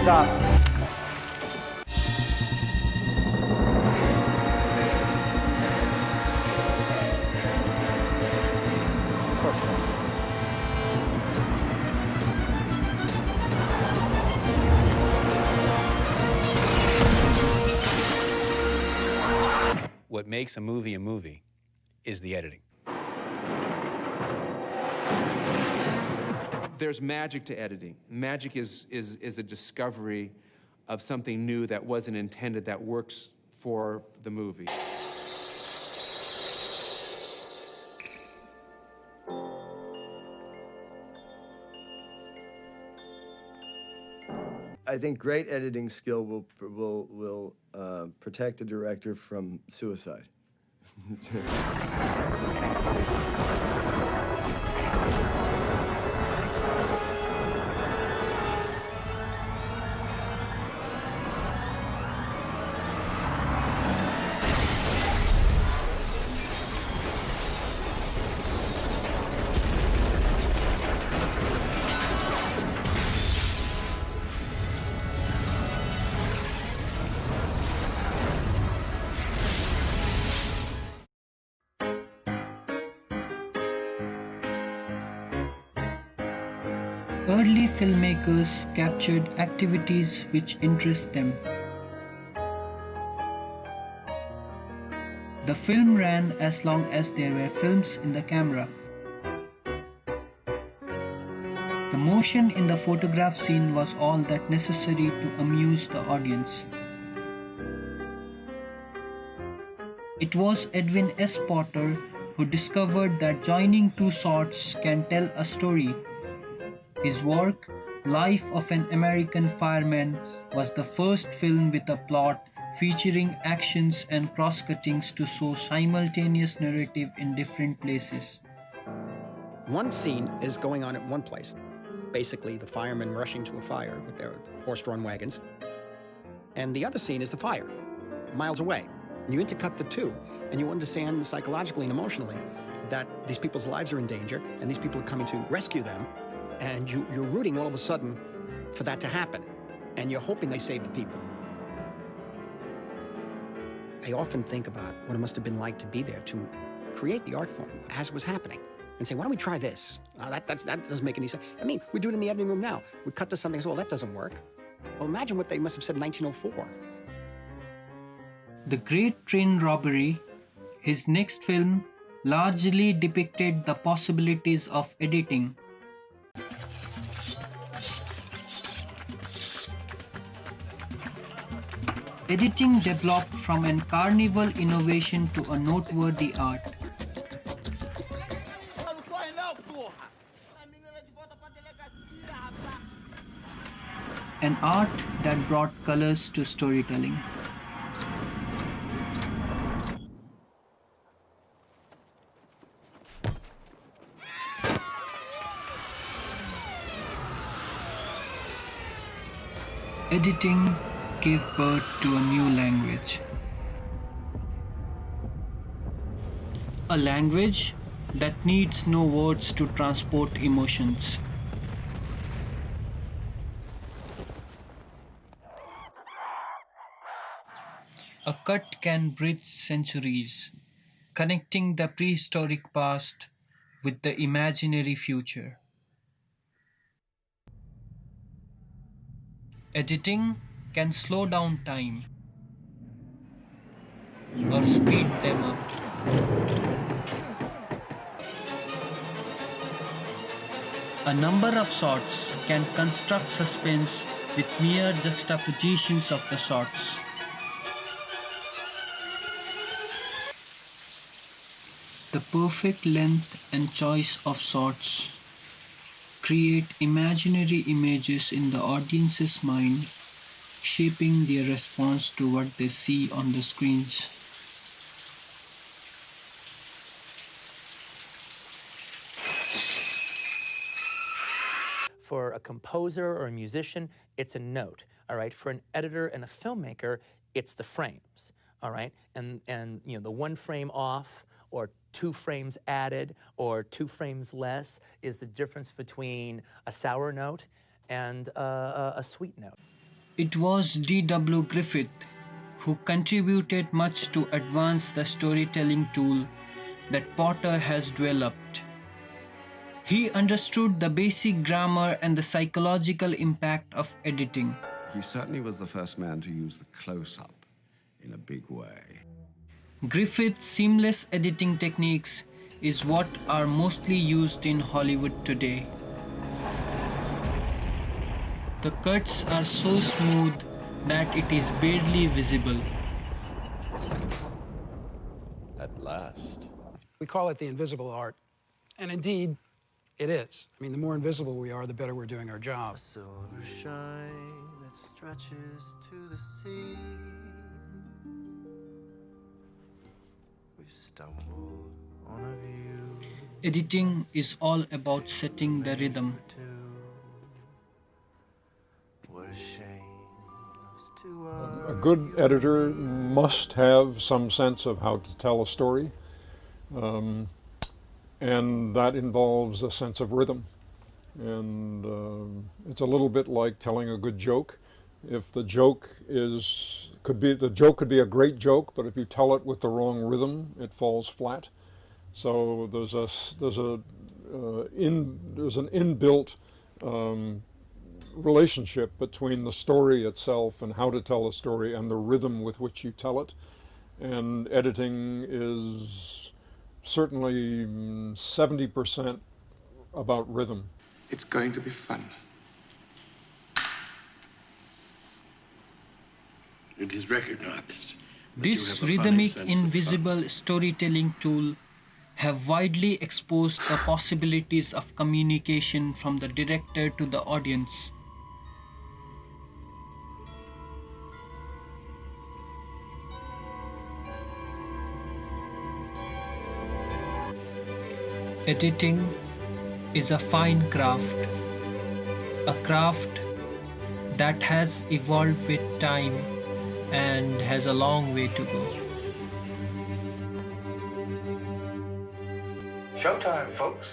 감사합니다. What makes a movie is the editing. There's magic to editing. Magic is a discovery of something new that wasn't intended, that works for the movie. I think great editing skill will protect a director from suicide. Early filmmakers captured activities which interest them. The film ran as long as there were films in the camera. The motion in the photograph scene was all that necessary to amuse the audience. It was Edwin S. Potter who discovered that joining two shots can tell a story. His work, Life of an American Fireman, was the first film with a plot featuring actions and cross-cuttings to show simultaneous narrative in different places. One scene is going on at one place, basically the firemen rushing to a fire with their horse-drawn wagons, and the other scene is the fire, miles away. You intercut the two, and you understand psychologically and emotionally that these people's lives are in danger, and these people are coming to rescue them, and you're rooting all of a sudden for that to happen, and you're hoping they save the people. I often think about what it must have been like to be there, to create the art form as it was happening, and say, why don't we try this? That doesn't make any sense. I mean, we do it in the editing room now. We cut to something and say, well, that doesn't work. Well, imagine what they must have said in 1904. The Great Train Robbery, his next film, largely depicted the possibilities of editing. Editing developed from a carnival innovation to a noteworthy art. An art that brought colors to storytelling. Editing gave birth to a new language. A language that needs no words to transport emotions. A cut can bridge centuries, connecting the prehistoric past with the imaginary future. Editing can slow down time or speed them up. A number of shots can construct suspense with mere juxtapositions of the shots. The perfect length and choice of shots create imaginary images in the audience's mind, shaping their response to what they see on the screens. For a composer or a musician, it's a note, all right? For an editor and a filmmaker, it's the frames, all right? And you know, the one frame off or 2 frames added or 2 frames less is the difference between a sour note and a sweet note. It was D.W. Griffith who contributed much to advance the storytelling tool that Potter has developed. He understood the basic grammar and the psychological impact of editing. He certainly was the first man to use the close-up in a big way. Griffith's seamless editing techniques is what are mostly used in Hollywood today. The cuts are so smooth that it is barely visible. At last. We call it the invisible art, and indeed, it is. I mean, the more invisible we are, the better we're doing our job. A silver shine that stretches to the sea. We stumbled on a view. Editing is all about setting the rhythm. What a shame those two are. A good editor must have some sense of how to tell a story, and that involves a sense of rhythm. And it's a little bit like telling a good joke. If the joke could be a great joke, but if you tell it with the wrong rhythm, it falls flat. So there's an inbuilt relationship between the story itself and how to tell a story and the rhythm with which you tell it. And editing is certainly 70% about rhythm. It's going to be fun. It is recognized. This rhythmic invisible storytelling tool have widely exposed the possibilities of communication from the director to the audience. Editing is a fine craft, a craft that has evolved with time and has a long way to go. Showtime, folks.